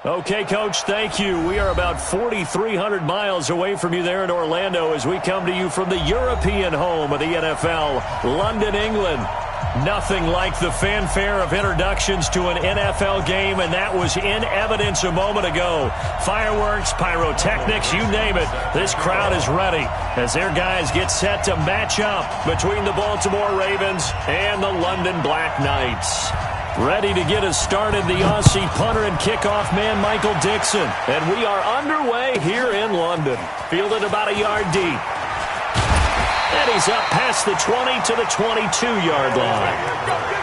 Okay, Coach, thank you. We are about 4,300 miles away from you there in Orlando as we come to you from the European home of the NFL, London, England. Nothing like the fanfare of introductions to an NFL game, and that was in evidence a moment ago. Fireworks, pyrotechnics, you name it. This crowd is ready as their guys get set to match up between the Baltimore Ravens and the London Black Knights. Ready to get us started, the Aussie punter and kickoff man, Michael Dixon. And we are underway here in London. Fielded about a yard deep. And he's up past the 20 to the 22-yard line.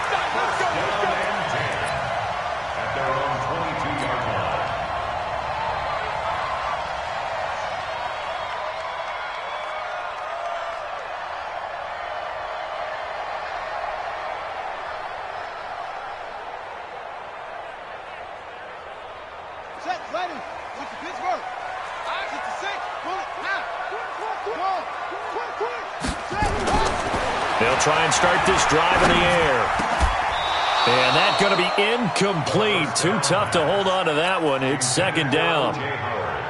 They'll try and start this drive in the air. And that's going to be incomplete. Too tough to hold on to that one. It's second down.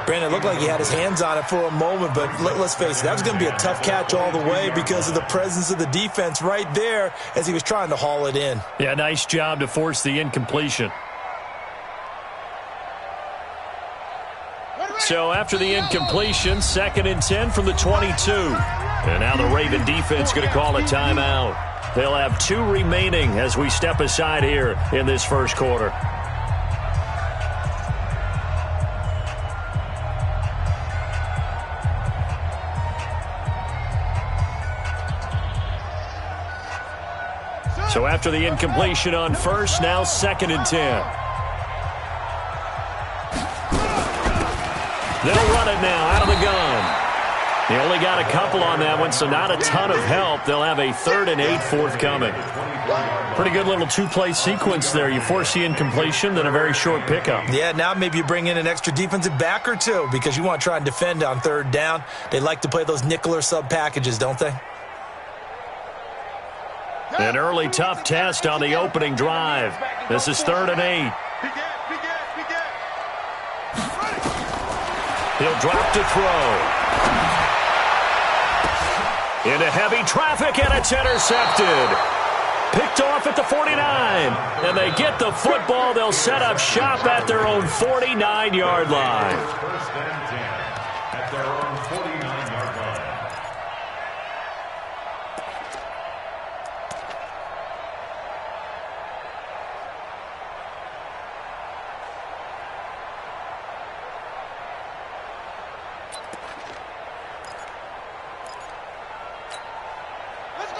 Brandon, it looked like he had his hands on it for a moment, but let's face it, that was going to be a tough catch all the way because of the presence of the defense right there as he was trying to haul it in. Yeah, nice job to force the incompletion. So after the incompletion, 2nd and 10 from the 22. And now the Raven defense going to call a timeout. They'll have 2 remaining as we step aside here in this first quarter. So after the incompletion on first, now 2nd and 10. They'll run it now out of the gun. They only got a couple on that one, so not a ton of help. They'll have a 3rd and 8 forthcoming. Pretty good little 2-play sequence there. You force the incompletion, then a very short pickup. Yeah, now maybe you bring in an extra defensive back or two because you want to try and defend on 3rd down. They like to play those nickel or sub packages, don't they? An early tough test on the opening drive. This is 3rd and 8. He'll drop to throw. Into heavy traffic, and it's intercepted. Picked off at the 49. And they get the football. They'll set up shop at their own 49-yard line. First and 10 at their own 49-yard line.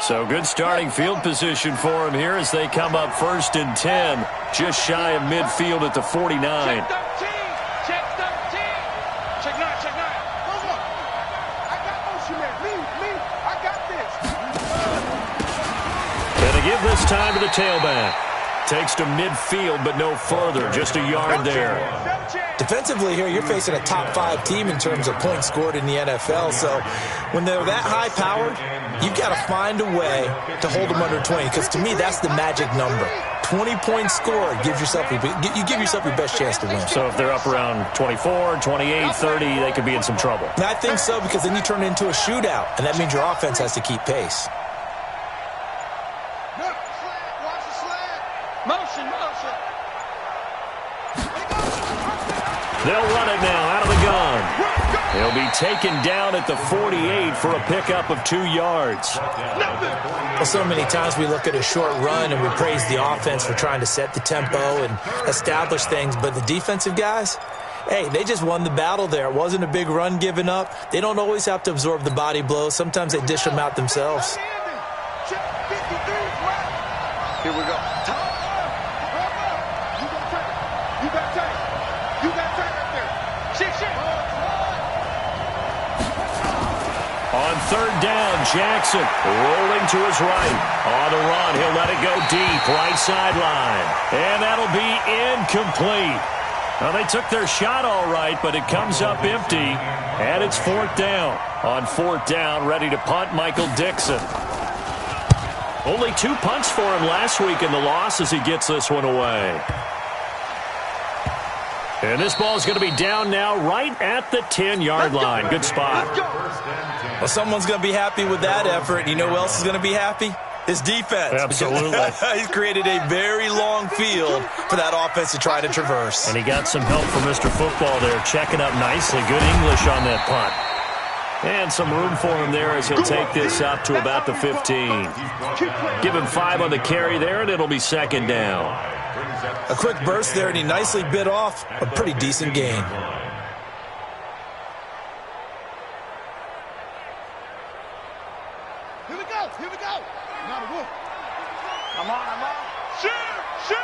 So good starting field position for him here as they come up 1st and 10, just shy of midfield at the 49. Check 13. Check 13. Check 9. Check 9. Hold on. I got motion there. Me. I got this. And they give this time to the tailback. Takes to midfield, but no further. Just a yard there. Defensively here, you're facing a top 5 team in terms of points scored in the NFL. So when they're that high-powered, you've got to find a way to hold them under 20. Because to me, that's the magic number. 20 points scored, you give yourself your best chance to win. So if they're up around 24, 28, 30, they could be in some trouble. And I think so, because then you turn it into a shootout, and that means your offense has to keep pace. They'll run it now out of the gun. He'll be taken down at the 48 for a pickup of 2 yards. Well, so many times we look at a short run and we praise the offense for trying to set the tempo and establish things, but the defensive guys, hey, they just won the battle there. It wasn't a big run given up. They don't always have to absorb the body blows. Sometimes they dish them out themselves. Here we go. On 3rd down, Jackson rolling to his right. On the run, he'll let it go deep, right sideline. And that'll be incomplete. Well, they took their shot all right, but it comes up empty. And it's 4th down. On 4th down, ready to punt, Michael Dixon. Only 2 punts for him last week in the loss as he gets this one away. And this ball is going to be down now right at the 10-yard line. Good spot. Well, someone's going to be happy with that effort. You know who else is going to be happy? His defense. Absolutely. He's created a very long field for that offense to try to traverse. And he got some help from Mr. Football there, checking up nicely. Good English on that punt. And some room for him there as he'll take this up to about the 15. Give him 5 on the carry there, and it'll be second down. A quick burst there, and he nicely bit off a pretty decent gain. Here we go. Here we go. Come on. Shoot.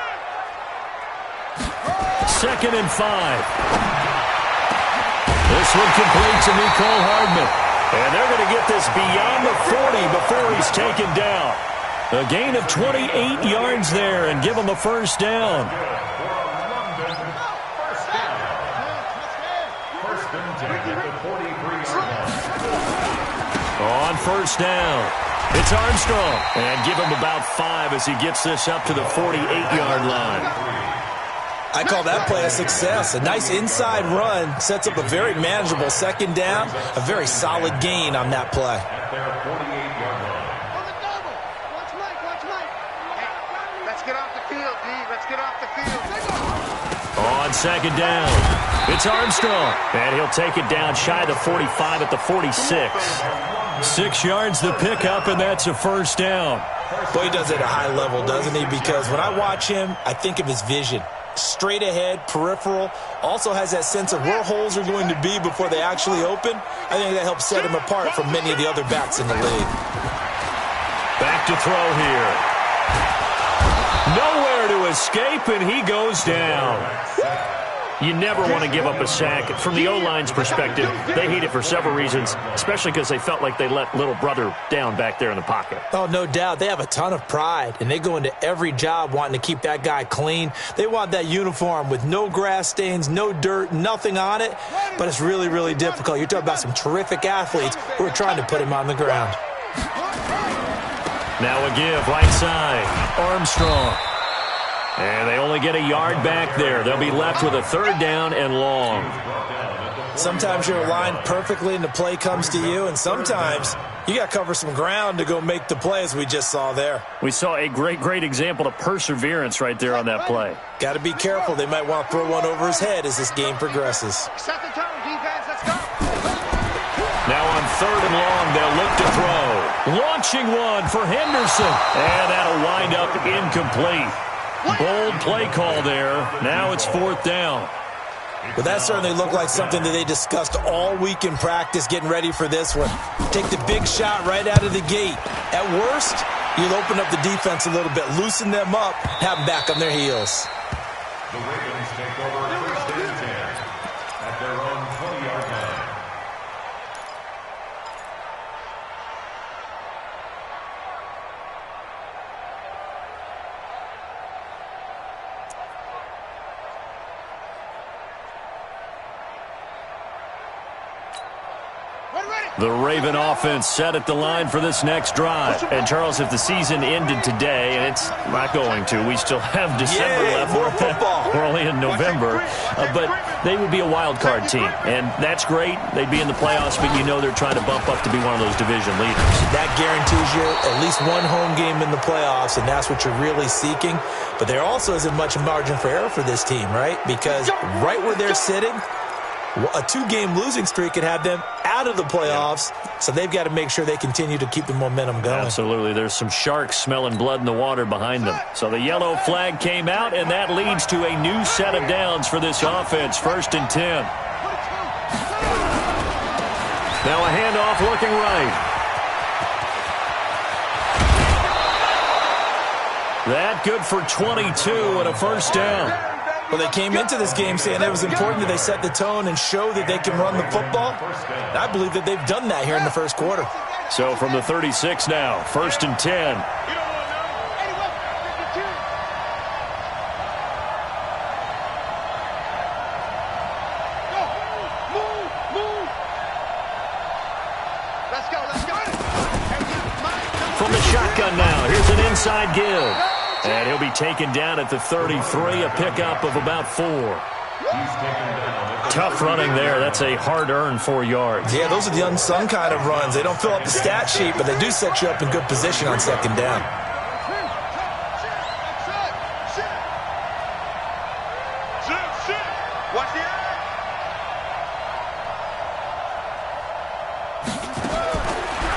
Second and 5. This one complete to Nicole Hardman. And they're going to get this beyond the 40 before he's taken down. A gain of 28 yards there and give him a first down. On first down, it's Armstrong. And give him about 5 as he gets this up to the 48-yard line. I call that play a success. A nice inside run sets up a very manageable second down. A very solid gain on that play. Let's get off the field, D. Let's get off the field. On second down, it's Armstrong. And he'll take it down shy of the 45 at the 46. 6 yards the pickup, and that's a first down. Boy, he does it at a high level, doesn't he? Because when I watch him, I think of his vision. Straight ahead, peripheral, also has that sense of where holes are going to be before they actually open. I think that helps set him apart from many of the other backs in the league. Back to throw here. Nowhere to escape, and he goes down. You never want to give up a sack. From the O-line's perspective, they hate it for several reasons, especially because they felt like they let little brother down back there in the pocket. Oh, no doubt. They have a ton of pride, and they go into every job wanting to keep that guy clean. They want that uniform with no grass stains, no dirt, nothing on it, but it's really, really difficult. You're talking about some terrific athletes who are trying to put him on the ground. Now a give, right side, Armstrong. And they only get a yard back there. They'll be left with a third down and long. Sometimes you're aligned perfectly and the play comes to you, and sometimes you got to cover some ground to go make the play, as we just saw there. We saw a great example of perseverance right there on that play. Got to be careful. They might want to throw one over his head as this game progresses. Set the tone, defense. Let's go. Now on third and long, they'll look to throw. Launching one for Henderson. And that'll wind up incomplete. Bold play call there. Now it's fourth down. Well, that certainly looked like something that they discussed all week in practice, getting ready for this one. Take the big shot right out of the gate. At worst, you'll open up the defense a little bit, loosen them up, have them back on their heels. The Ravens take over first and 10 at their own 20-yard line. The Raven offense set at the line for this next drive. And, Charles, if the season ended today, and it's not going to, we still have December left. More football. We're only in November. But they would be a wild card team. And that's great. They'd be in the playoffs, but you know they're trying to bump up to be one of those division leaders. That guarantees you at least one home game in the playoffs, and that's what you're really seeking. But there also isn't much margin for error for this team, right? Because right where they're sitting, a 2-game losing streak could have them out of the playoffs, so they've got to make sure they continue to keep the momentum going. Absolutely. There's some sharks smelling blood in the water behind them. So the yellow flag came out, and that leads to a new set of downs for this offense, first and 10. Now a handoff looking right. That good for 22 and a first down. Well, they came into this game saying it was important that they set the tone and show that they can run the football. And I believe that they've done that here in the first quarter. So from the 36 now, first and 10. From the shotgun now, here's an inside give. And he'll be taken down at the 33, a pickup of about 4. Tough running there. That's a hard-earned 4 yards. Yeah, those are the unsung kind of runs. They don't fill up the stat sheet, but they do set you up in good position on second down.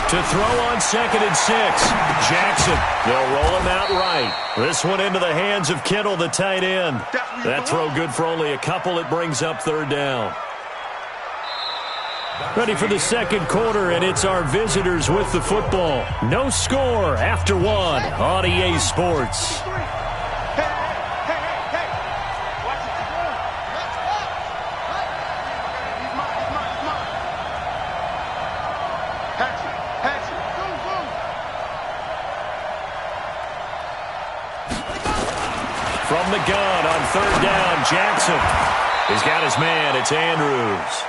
To throw on 2nd and 6. Jackson. They'll roll him out right. This one into the hands of Kittle, the tight end. That throw good for only a couple. It brings up 3rd down. Ready for the second quarter, and it's our visitors with the football. No score after 1 on EA Sports. From the gun on 3rd down, Jackson. He's got his man. It's Andrews.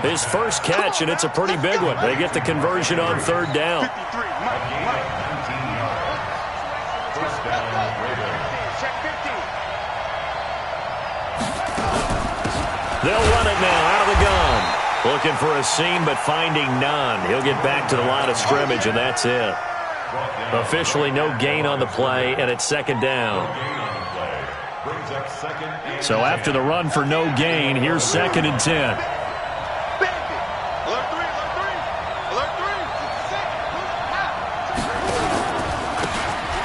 His first catch, and it's a pretty big one. They get the conversion on 3rd down. They'll run it now out of the gun. Looking for a seam, but finding none. He'll get back to the line of scrimmage, and that's it. Officially no gain on the play, and it's 2nd down. So after the run for no gain, here's 2nd and 10.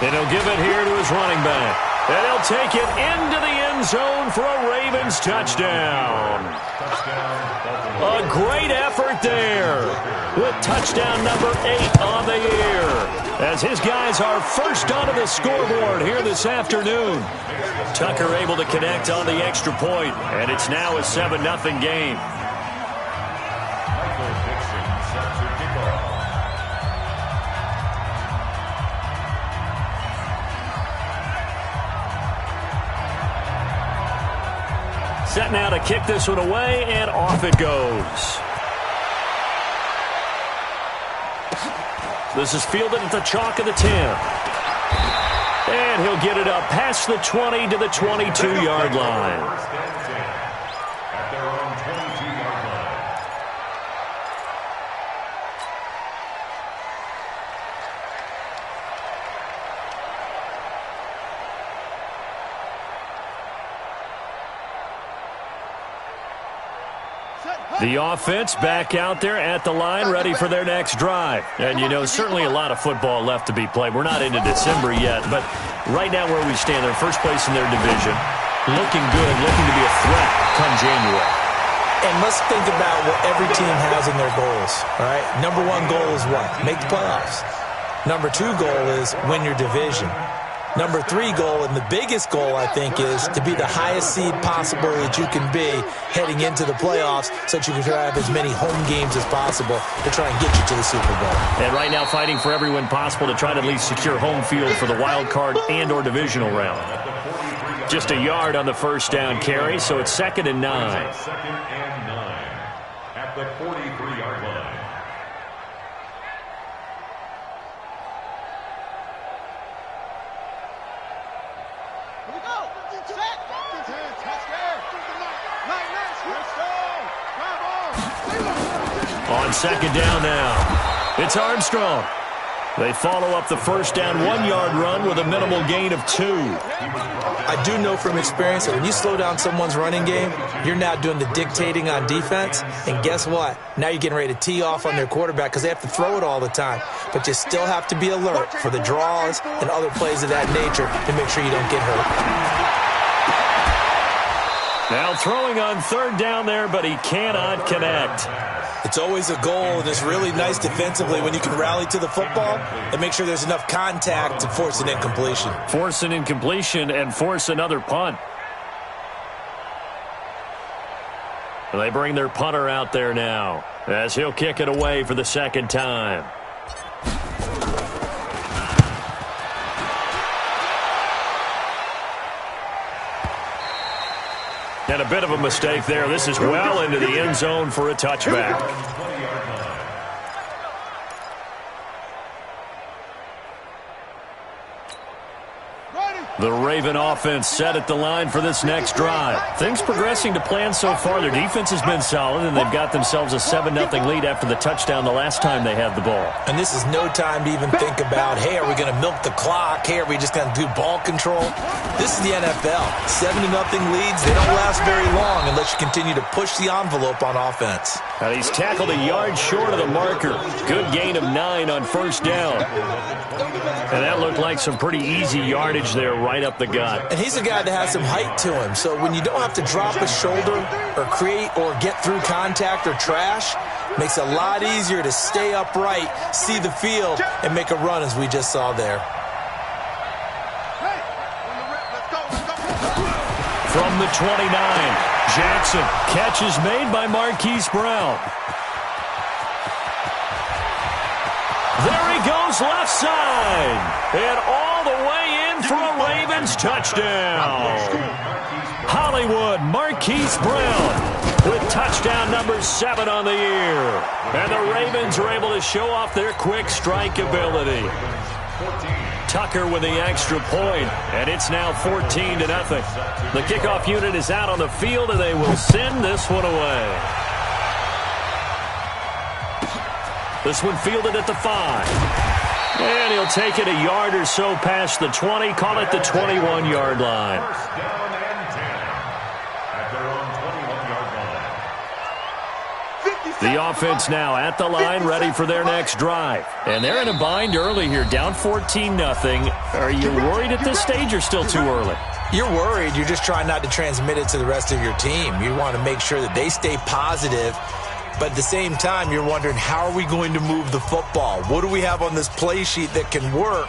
And he'll give it here to his running back. And he'll take it into the end zone for a Ravens touchdown. A great effort there with touchdown number 8 on the year, as his guys are first onto the scoreboard here this afternoon. Tucker able to connect on the extra point, and it's now a 7-0 game. Set now to kick this one away, and off it goes. This is fielded at the chalk of the 10. And he'll get it up past the 20 to the 22-yard line. At their own 22-yard line. The offense back out there at the line, ready for their next drive. And, you know, certainly a lot of football left to be played. We're not into December yet, but right now where we stand, they're first place in their division. Looking good, looking to be a threat come January. And let's think about what every team has in their goals, all right? Number 1 goal is what? Make the playoffs. Number 2 goal is win your division. Number 3 goal, and the biggest goal, I think, is to be the highest seed possible that you can be heading into the playoffs so that you can have as many home games as possible to try and get you to the Super Bowl. And right now fighting for every win possible to try to at least secure home field for the wild card and or divisional round. Just a yard on the first down carry, so it's 2nd and 9. 2nd and 9 at the 43-yard line. On 2nd down now, it's Armstrong. They follow up the first down 1-yard run with a minimal gain of 2. I do know from experience that when you slow down someone's running game, you're now doing the dictating on defense. And guess what? Now you're getting ready to tee off on their quarterback because they have to throw it all the time. But you still have to be alert for the draws and other plays of that nature to make sure you don't get hurt. Now throwing on 3rd down there, but he cannot connect. It's always a goal, and it's really nice defensively when you can rally to the football and make sure there's enough contact to force an incompletion. Force an incompletion and force another punt. They bring their punter out there now as he'll kick it away for the 2nd time. And a bit of a mistake there. This is well into the end zone for a touchback. The Raven offense set at the line for this next drive. Things progressing to plan so far. Their defense has been solid, and they've got themselves a 7-0 lead after the touchdown the last time they had the ball. And this is no time to even think about, hey, are we going to milk the clock? Hey, are we just going to do ball control? This is the NFL. 7-0 leads, they don't last very long unless you continue to push the envelope on offense. And he's tackled a yard short of the marker. Good gain of 9 on first down. And that looked like some pretty easy yardage there right up the gut. And he's a guy that has some height to him. So when you don't have to drop a shoulder or create or get through contact or trash, makes it a lot easier to stay upright, see the field, and make a run as we just saw there. From the 29, Jackson. Catch is made by Marquise Brown. There he goes left side. And all the way in for a Ravens touchdown. Hollywood Marquise Brown with touchdown number 7 on the year. And the Ravens are able to show off their quick strike ability. Tucker with the extra point, and it's now 14-0. The kickoff unit is out on the field, and they will send this one away. This one fielded at the 5. And he'll take it a yard or so past the 20, call it the 21-yard line. First down and 10 at their own 21-yard line. The offense now at the line, ready for their next drive. And they're in a bind early here, down 14-0. Are you worried at this stage or still too early? You're worried. You're just trying not to transmit it to the rest of your team. You want to make sure that they stay positive. But at the same time, you're wondering, how are we going to move the football? What do we have on this play sheet that can work?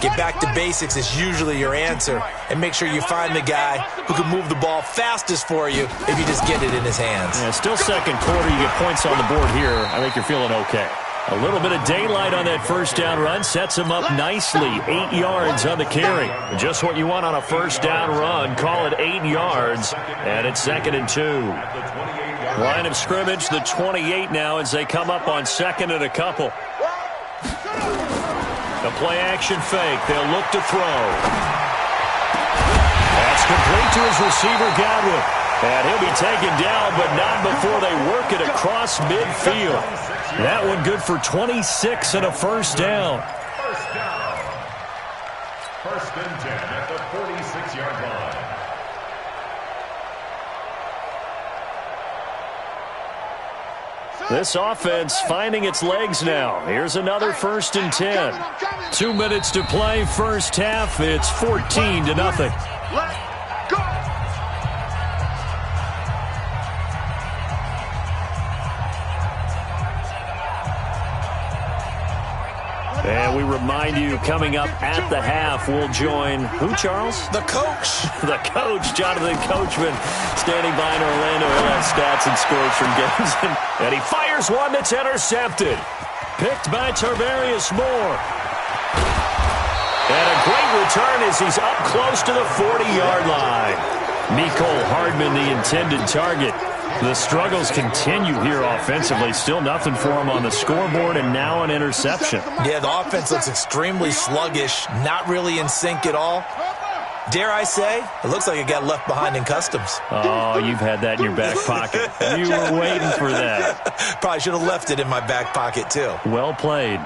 Get back to basics is usually your answer. And make sure you find the guy who can move the ball fastest for you if you just get it in his hands. Yeah, still second quarter. You get points on the board here. I think you're feeling okay. A little bit of daylight on that first down run. Sets him up nicely. 8 yards on the carry. Just what you want on a first down run. Call it 8 yards. And it's 2nd and 2. Line of scrimmage, the 28 now as they come up on 2nd and a couple. The play-action fake. They'll look to throw. That's complete to his receiver, Godwin. And he'll be taken down, but not before they work it across midfield. That one good for 26 and a first down. First down. 1st and 10 at the 46-yard line. This offense finding its legs now. Here's another 1st and 10. 2 minutes to play, first half. It's 14-0. Let's go. And we remind you, coming up at the half, we'll join who, Charles? The coach. The coach, Jonathan Coachman, standing by in Orlando. He'll have stats and scores from games. And he fires one that's intercepted. Picked by Tarvarius Moore. And a great return as he's up close to the 40-yard line. Mecole Hardman, the intended target. The struggles continue here offensively. Still nothing for him on the scoreboard, and now an interception. Yeah, the offense looks extremely sluggish, not really in sync at all. Dare I say, it looks like it got left behind in customs. Oh, you've had that in your back pocket. You were waiting for that. Probably should have left it in my back pocket, too. Well played.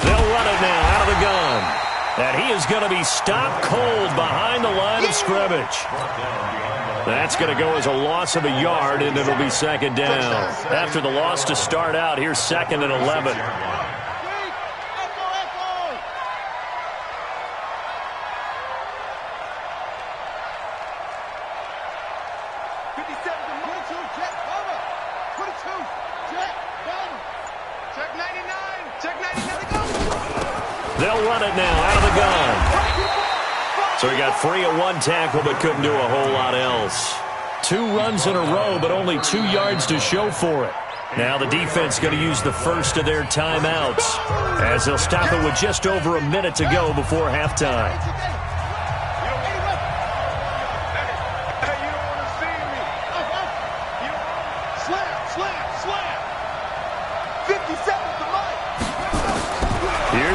They'll run it now out of the gun. And he is going to be stopped cold behind the line of scrimmage. That's going to go as a loss of a yard, and it'll be 2nd down. After the loss to start out, here's 2nd and 11. They'll run it now out of the gun. So he got free of one tackle but couldn't do a whole lot else. 2 runs in a row, but only 2 yards to show for it. Now the defense going to use the first of their timeouts as they'll stop it with just over a minute to go before halftime.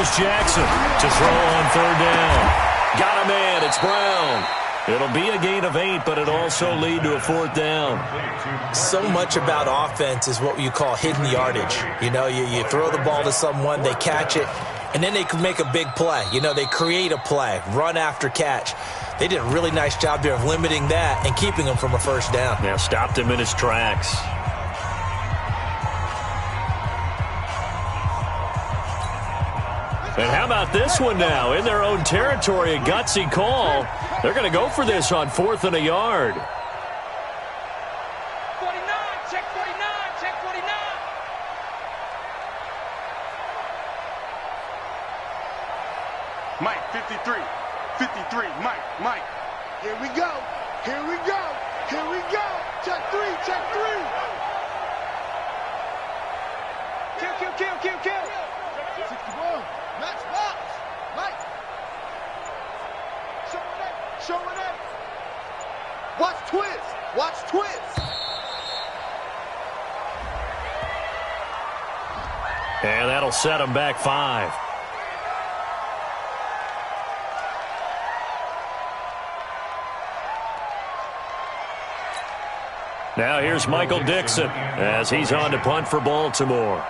Here's Jackson to throw on third down. Got a man. It's Brown. It'll be a gain of 8, but it'll also lead to a fourth down. So much about offense is what you call hidden yardage. You know, you throw the ball to someone, they catch it, and then they can make a big play. You know, they create a play, run after catch. They did a really nice job there of limiting that and keeping him from a first down. Yeah, stopped him in his tracks. And how about this one now? In their own territory, a gutsy call. They're going to go for this on 4th and a yard. 49, check 49, check 49. Mike, 53, 53, Mike. Here we go, here we go, here we go. Check 3, check 3. Kill. 61, match box. Mike. Showing it. Watch twist. And that'll set them back 5. Now here's Michael Dixon as he's on to punt for Baltimore.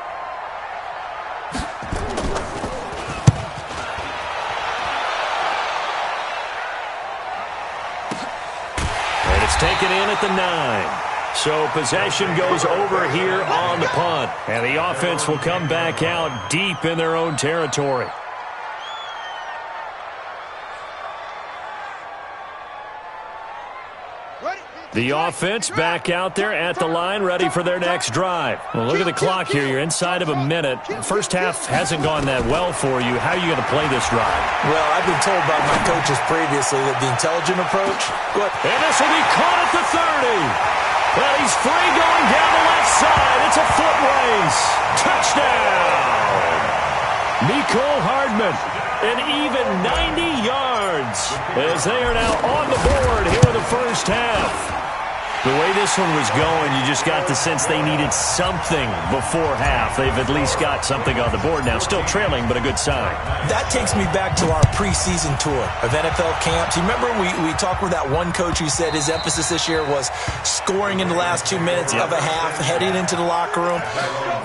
Taken in at the 9. So possession goes over here on the punt. And the offense will come back out deep in their own territory. The offense back out there at the line, ready for their next drive. Well, look at the clock here. You're inside of a minute. First half hasn't gone that well for you. How are you going to play this drive? Well, I've been told by my coaches previously that the intelligent approach. And this will be caught at the 30. Well, he's free going down the left side. It's a foot race. Touchdown. Nicole Hardman, an even 90 yards as they are now on the board here in the first half. The way this one was going, you just got the sense they needed something before half. They've at least got something on the board now. Still trailing, but a good sign. That takes me back to our preseason tour of NFL camps. You remember we talked with that one coach who said his emphasis this year was scoring in the last 2 minutes of a half, heading into the locker room.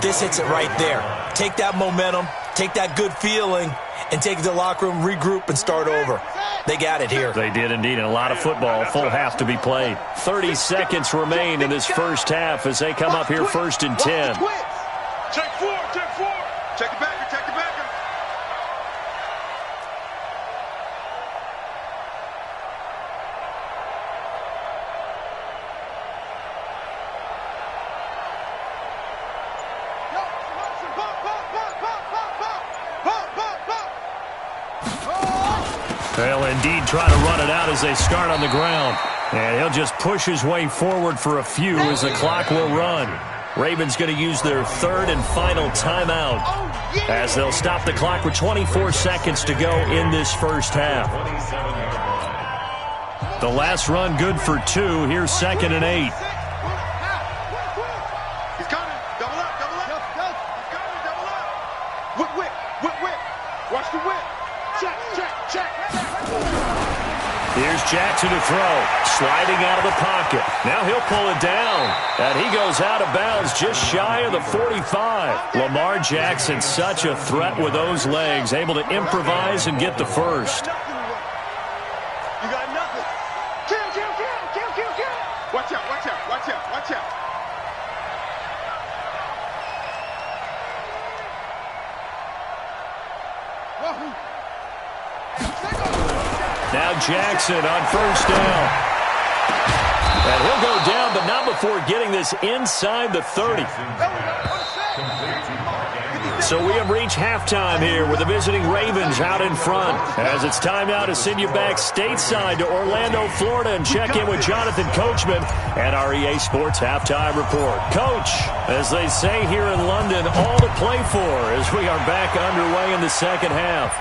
This hits it right there. Take that momentum, take that good feeling, and take it to the locker room, regroup, and start over. They got it here. They did indeed, and a lot of football, full half to be played. 30 seconds remain in this first half as they come up here 1st and 10. Check 4. Check it back. They'll indeed try to run it out as they start on the ground. And he'll just push his way forward for a few as the clock will run. Ravens going to use their 3rd and final timeout as they'll stop the clock with 24 seconds to go in this first half. The last run good for 2. Here's 2nd and 8. He's coming. Double up. He's coming. Double up. Whip. Watch the whip. Check. Here's Jackson to throw. Sliding out of the pocket. Now he'll pull it down. And he goes out of bounds just shy of the 45. Lamar Jackson, such a threat with those legs. Able to improvise and get the first. You got nothing. Kill. Watch out. Wahoo. Now Jackson on first down. And he'll go down, but not before getting this inside the 30. So we have reached halftime here with the visiting Ravens out in front. As it's time now to send you back stateside to Orlando, Florida, and check in with Jonathan Coachman at our EA Sports Halftime Report. Coach, as they say here in London, all to play for as we are back underway in the second half.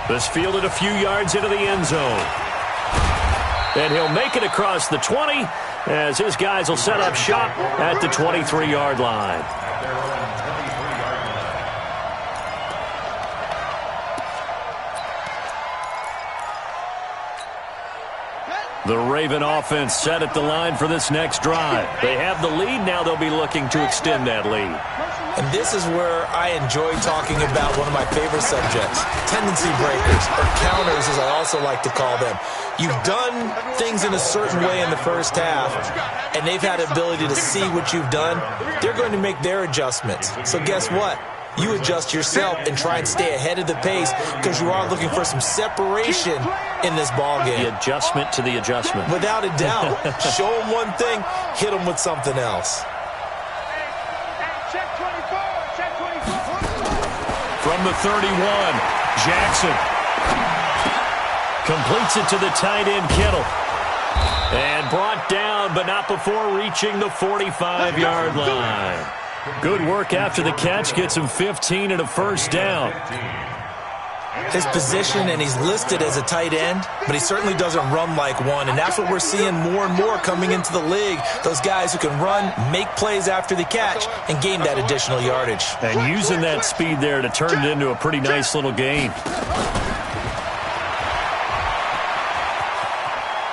This fielded a few yards into the end zone. And he'll make it across the 20 as his guys will set up shop at the 23-yard line. The Raven offense set at the line for this next drive. They have the lead. Now they'll be looking to extend that lead. And this is where I enjoy talking about one of my favorite subjects, tendency breakers, or counters as I also like to call them. You've done things in a certain way in the first half, and they've had the ability to see what you've done. They're going to make their adjustments. So guess what? You adjust yourself and try and stay ahead of the pace because you are looking for some separation in this ball game. The adjustment to the adjustment. Without a doubt. Show them one thing, hit them with something else. From the 31, Jackson completes it to the tight end, Kittle. And brought down, but not before reaching the 45-yard line. Good work after the catch. Gets him 15 and a first down. His position, and he's listed as a tight end, but he certainly doesn't run like one, and that's what we're seeing more and more coming into the league. Those guys who can run, make plays after the catch, and gain that additional yardage. And using that speed there to turn it into a pretty nice little gain.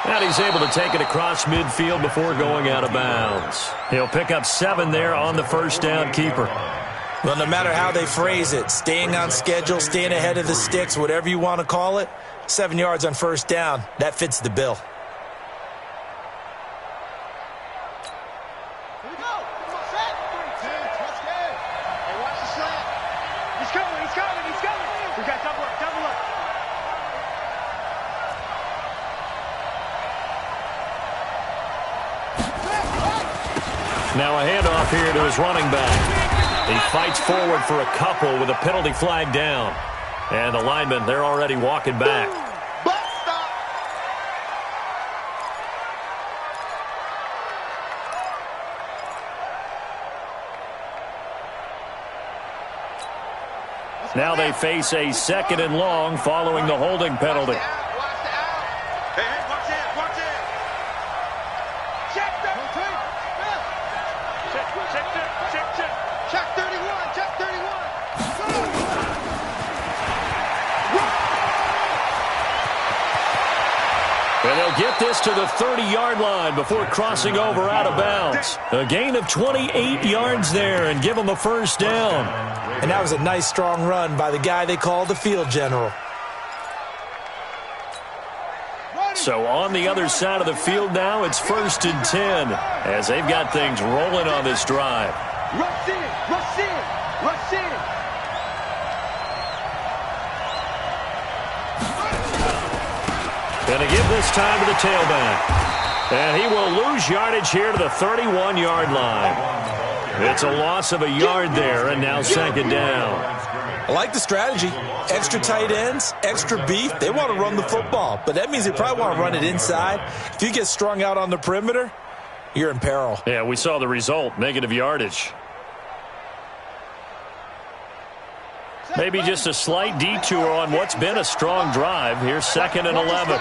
And he's able to take it across midfield before going out of bounds. He'll pick up 7 there on the first down keeper. Well, no matter how they phrase it, staying on schedule, staying ahead of the sticks, whatever you want to call it, 7 yards on first down, that fits the bill. Here we go. Set. 3, 2, let's go. Hey, watch the slant. He's coming. We got double up. Now a handoff here to his running back. He fights forward for a couple with a penalty flag down. And the linemen, they're already walking back. Now they face a 2nd and long following the holding penalty. And they'll get this to the 30-yard line before crossing over out of bounds. A gain of 28 yards there and give them a first down. And that was a nice, strong run by the guy they call the field general. So on the other side of the field now, it's 1st and 10 as they've got things rolling on this drive. Rush in. Going to give this time to the tailback. And he will lose yardage here to the 31-yard line. It's a loss of a yard there, and now 2nd down. I like the strategy. Extra tight ends, extra beef. They want to run the football, but that means they probably want to run it inside. If you get strung out on the perimeter, you're in peril. Yeah, we saw the result, negative yardage. Maybe just a slight detour on what's been a strong drive. Here's 2nd and 11.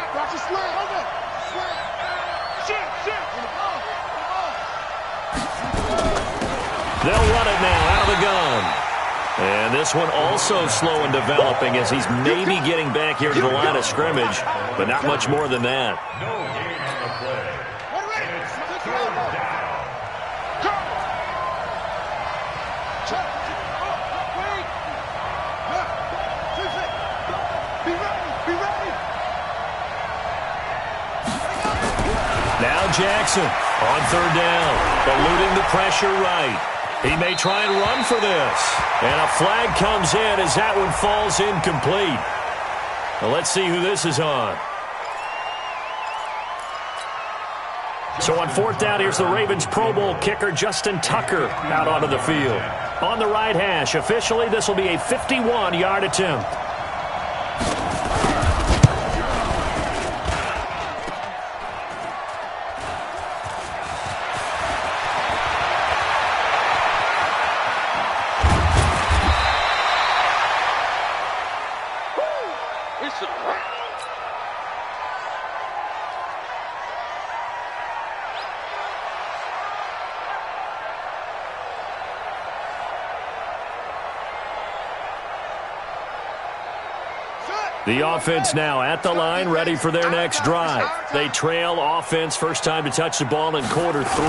They'll run it now out of the gun. And this one also slow in developing as he's maybe getting back here to the line of scrimmage, but not much more than that. Now Jackson on 3rd down, eluding the pressure right. He may try and run for this. And a flag comes in as that one falls incomplete. Well, let's see who this is on. So on 4th down, here's the Ravens Pro Bowl kicker Justin Tucker out onto the field. On the right hash, officially this will be a 51-yard attempt. The offense now at the line, ready for their next drive. They trail offense, first time to touch the ball in quarter 3,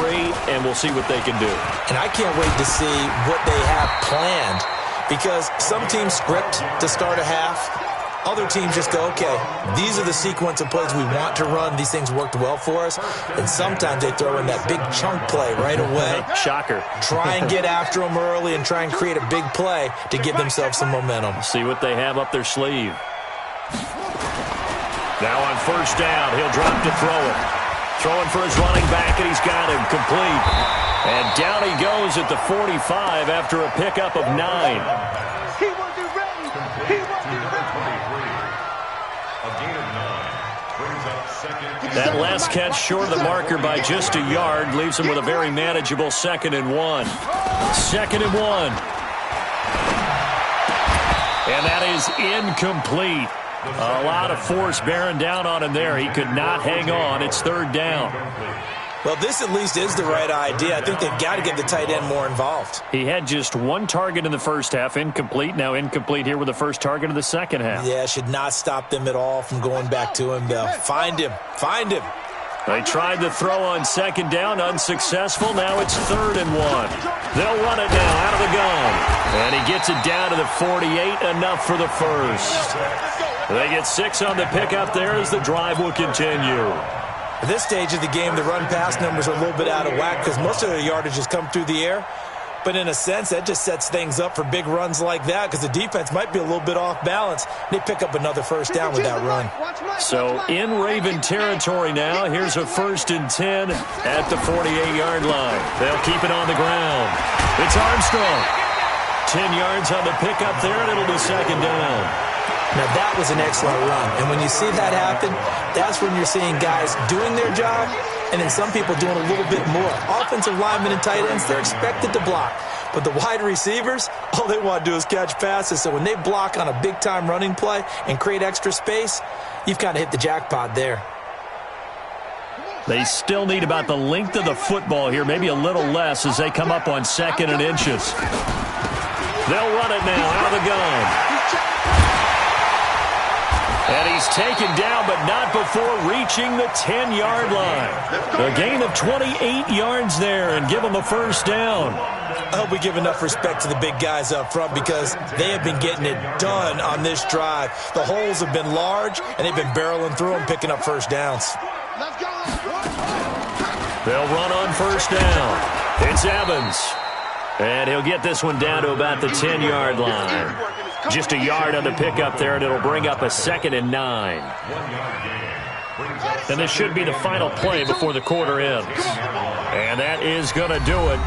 and we'll see what they can do. And I can't wait to see what they have planned, because some teams script to start a half. Other teams just go, okay, these are the sequence of plays we want to run. These things worked well for us. And sometimes they throw in that big chunk play right away. Shocker. Try and get after them early and try and create a big play to give themselves some momentum. See what they have up their sleeve. Now on first down, he'll drop to throw it. Throwing for his running back, and he's got him complete. And down he goes at the 45 after a pickup of 9. He wasn't ready. He wasn't ready. A gain of 9 brings up second. That last catch short of the marker by just a yard leaves him with a very manageable 2nd and 1. 2nd and 1. And that is incomplete. A lot of force bearing down on him there. He could not hang on. It's 3rd down. Well, this at least is the right idea. I think they've got to get the tight end more involved. He had just 1 target in the first half, incomplete. Now incomplete here with the first target of the second half. Yeah, should not stop them at all from going back to him, though. Find him. Find him. They tried the throw on 2nd down, unsuccessful. Now it's 3rd and 1. They'll run it now out of the gun. And he gets it down to the 48, enough for the first. They get 6 on the pickup there as the drive will continue. At this stage of the game, the run-pass numbers are a little bit out of whack because most of their yardage has come through the air. But in a sense, that just sets things up for big runs like that because the defense might be a little bit off balance. They pick up another first down with that run. So in Raven territory now, here's a 1st and 10 at the 48-yard line. They'll keep it on the ground. It's Armstrong. 10 yards on the pickup there, and it'll be 2nd down. Now, that was an excellent run. And when you see that happen, that's when you're seeing guys doing their job and then some people doing a little bit more. Offensive linemen and tight ends, they're expected to block. But the wide receivers, all they want to do is catch passes. So when they block on a big-time running play and create extra space, you've kind of hit the jackpot there. They still need about the length of the football here, maybe a little less as they come up on 2nd and inches. They'll run it now out of the gun. And he's taken down, but not before reaching the 10-yard line. A gain of 28 yards there and give him a first down. I hope we give enough respect to the big guys up front because they have been getting it done on this drive. The holes have been large, and they've been barreling through them, picking up first downs. They'll run on first down. It's Evans. And he'll get this one down to about the 10-yard line. Just a yard on the pickup there, and it'll bring up a 2nd and 9. And this should be the final play before the quarter ends. And that is going to do it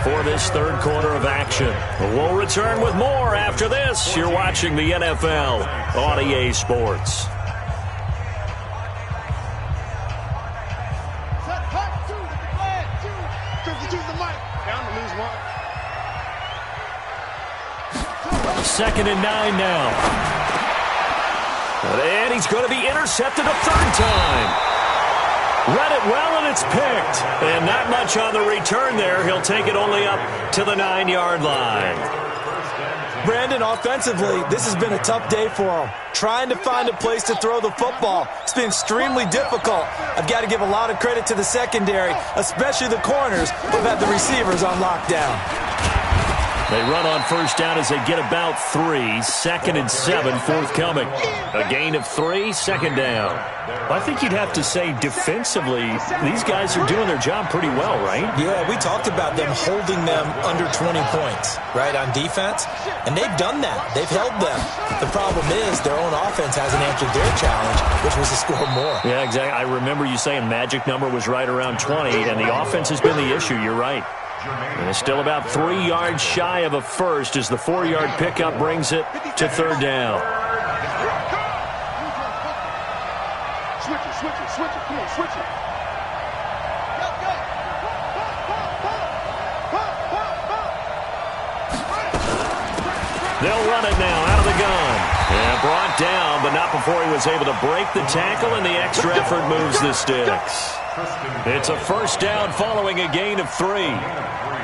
for this 3rd quarter of action. We'll return with more after this. You're watching the NFL on EA Sports. Second and 9 now. And he's going to be intercepted a 3rd time. Read it well, and it's picked. And not much on the return there. He'll take it only up to the 9-yard line. Brandon, offensively, this has been a tough day for him. Trying to find a place to throw the football. It's been extremely difficult. I've got to give a lot of credit to the secondary, especially the corners who've had the receivers on lockdown. They run on first down as they get about 3. 2nd and 7 forthcoming. A gain of 3, 2nd down. I think you'd have to say defensively, these guys are doing their job pretty well, right? Yeah, we talked about them holding them under 20 points, right, on defense. And they've done that. They've held them. The problem is their own offense hasn't answered their challenge, which was to score more. Yeah, exactly. I remember you saying magic number was right around 20, and the offense has been the issue. You're right. And it's still about 3 yards shy of a first as the 4-yard pickup brings it to 3rd down. Switch it. Come on, switch it. They'll run it now out of the gun. And brought down, but not before he was able to break the tackle, and the extra effort moves the sticks. It's a first down following a gain of 3.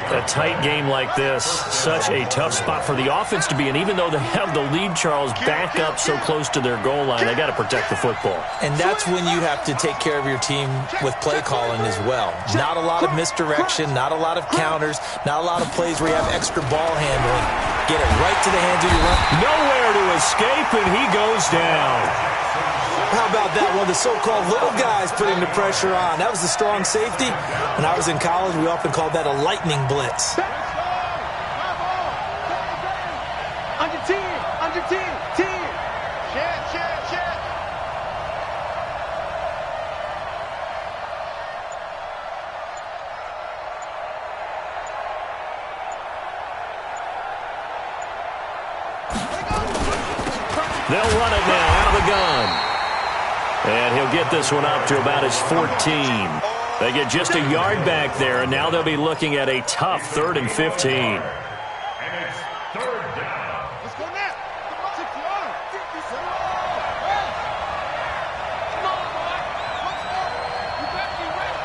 A tight game like this, such a tough spot for the offense to be in. Even though they have the lead, Charles, back up so close to their goal line, they got to protect the football. And that's when you have to take care of your team with play calling as well. Not a lot of misdirection, not a lot of counters, not a lot of plays where you have extra ball handling. Get it right to the hands of your run. Nowhere to escape, and he goes down. How about that one? The so-called little guys putting the pressure on. That was the strong safety. When I was in college, we often called that a lightning blitz. Under 10, under 10, 10. Check. They'll run it now out of the gun. And he'll get this one up to about his 14. They get just a yard back there, and now they'll be looking at a tough 3rd and 15. And it's 3rd down. Let's go now. 61, 57. Come on, boy. Let's go. You better be ready.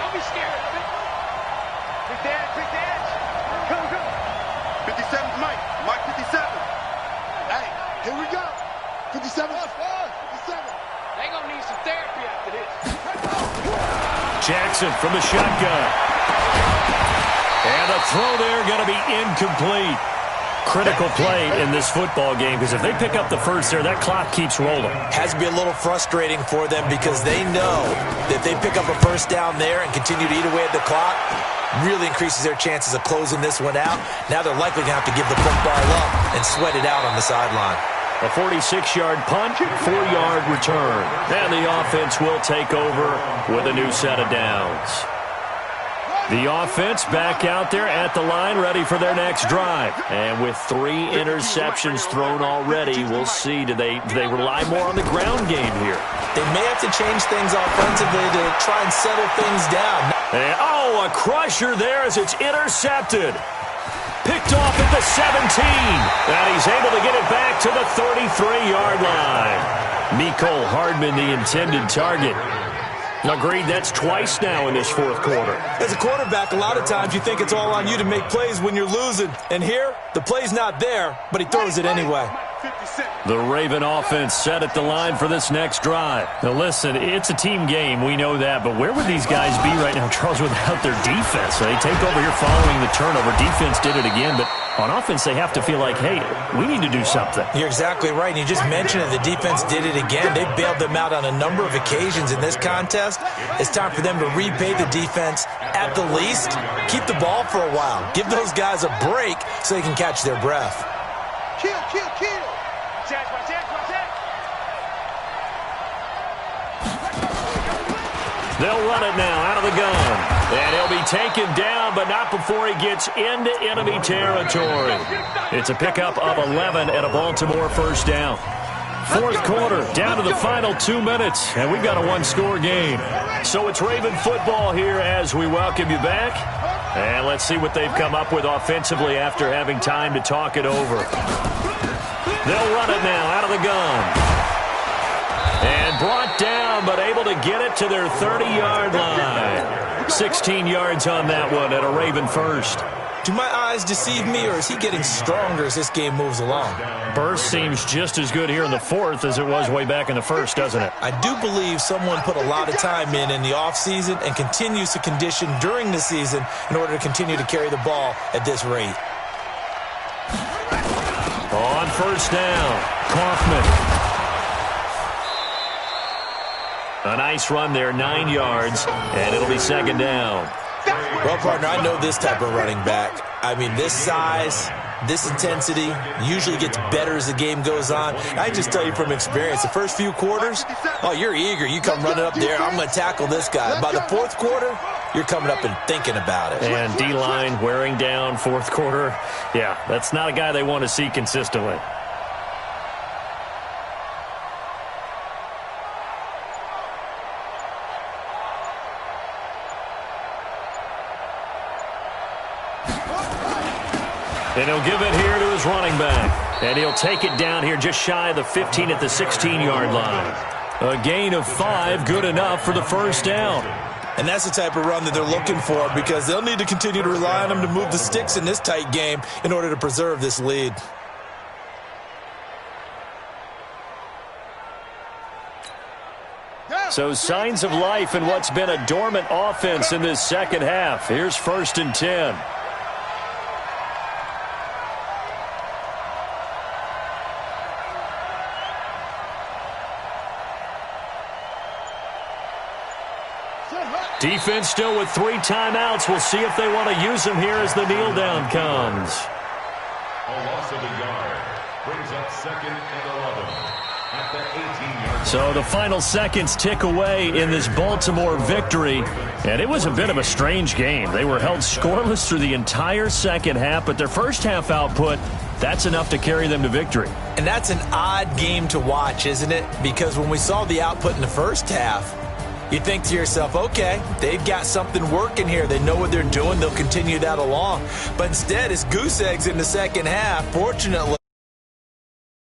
Don't be scared of it. Pick the edge. Come. 57's Mike. Mike 57. Hey, here we go. 57. 57. They gonna need some therapy after this. Jackson from the shotgun. And the throw there going to be incomplete. Critical play in this football game, because if they pick up the first there, that clock keeps rolling. Has to be a little frustrating for them because they know that they pick up a first down there and continue to eat away at the clock, really increases their chances of closing this one out. Now they're likely going to have to give the football up and sweat it out on the sideline. A 46-yard punt, 4-yard return. And the offense will take over with a new set of downs. The offense back out there at the line, ready for their next drive. And with 3 interceptions thrown already, we'll see. Do they rely more on the ground game here? They may have to change things offensively to try and settle things down. And, a crusher there as it's intercepted. Picked off at the 17. And he's able to get it back to the 33-yard line. Mecole Hardman, the intended target. Agreed, that's twice now in this 4th quarter. As a quarterback, a lot of times you think it's all on you to make plays when you're losing. And here, the play's not there, but he throws it anyway. The Raven offense set at the line for this next drive. Now listen, it's a team game, we know that, but where would these guys be right now, Charles, without their defense? They take over here following the turnover. Defense did it again, but on offense they have to feel like, hey, we need to do something. You're exactly right. And you just mentioned it. The defense did it again. They bailed them out on a number of occasions in this contest. It's time for them to repay the defense at the least. Keep the ball for a while. Give those guys a break so they can catch their breath. Kill. Check. They'll run it now out of the gun. And he'll be taken down, but not before he gets into enemy territory. It's a pickup of 11 and a Baltimore first down. 4th quarter, down to the final 2 minutes, and we've got a 1-score game. So it's Raven football here as we welcome you back. And let's see what they've come up with offensively after having time to talk it over. They'll run it now out of the gun. And brought down, but able to get it to their 30-yard line. 16 yards on that one at a Raven first. Do my eyes deceive me, or is he getting stronger as this game moves along? Burst seems just as good here in the 4th as it was way back in the 1st, doesn't it? I do believe someone put a lot of time in the offseason and continues to condition during the season in order to continue to carry the ball at this rate. On first down, Kaufman. A nice run there, 9 yards, and it'll be 2nd down. Well, partner, I know this type of running back. I mean, this size, this intensity usually gets better as the game goes on. I just tell you from experience, the first few quarters, you're eager. You come running up there, I'm going to tackle this guy. By the 4th quarter, you're coming up and thinking about it. And D-line wearing down 4th quarter. Yeah, that's not a guy they want to see consistently. And he'll give it here to his running back. And he'll take it down here just shy of the 15 at the 16-yard line. A gain of 5, good enough for the first down. And that's the type of run that they're looking for, because they'll need to continue to rely on them to move the sticks in this tight game in order to preserve this lead. So signs of life in what's been a dormant offense in this second half. Here's 1st and 10. Defense still with 3 timeouts. We'll see if they want to use them here as the kneel down comes. A loss of a yard brings up 2nd and 11 at the 18-yard. So the final seconds tick away in this Baltimore victory, and it was a bit of a strange game. They were held scoreless through the entire second half, but their first half output, that's enough to carry them to victory. And that's an odd game to watch, isn't it? Because when we saw the output in the first half, you think to yourself, okay, they've got something working here. They know what they're doing. They'll continue that along. But instead, it's goose eggs in the second half. Fortunately,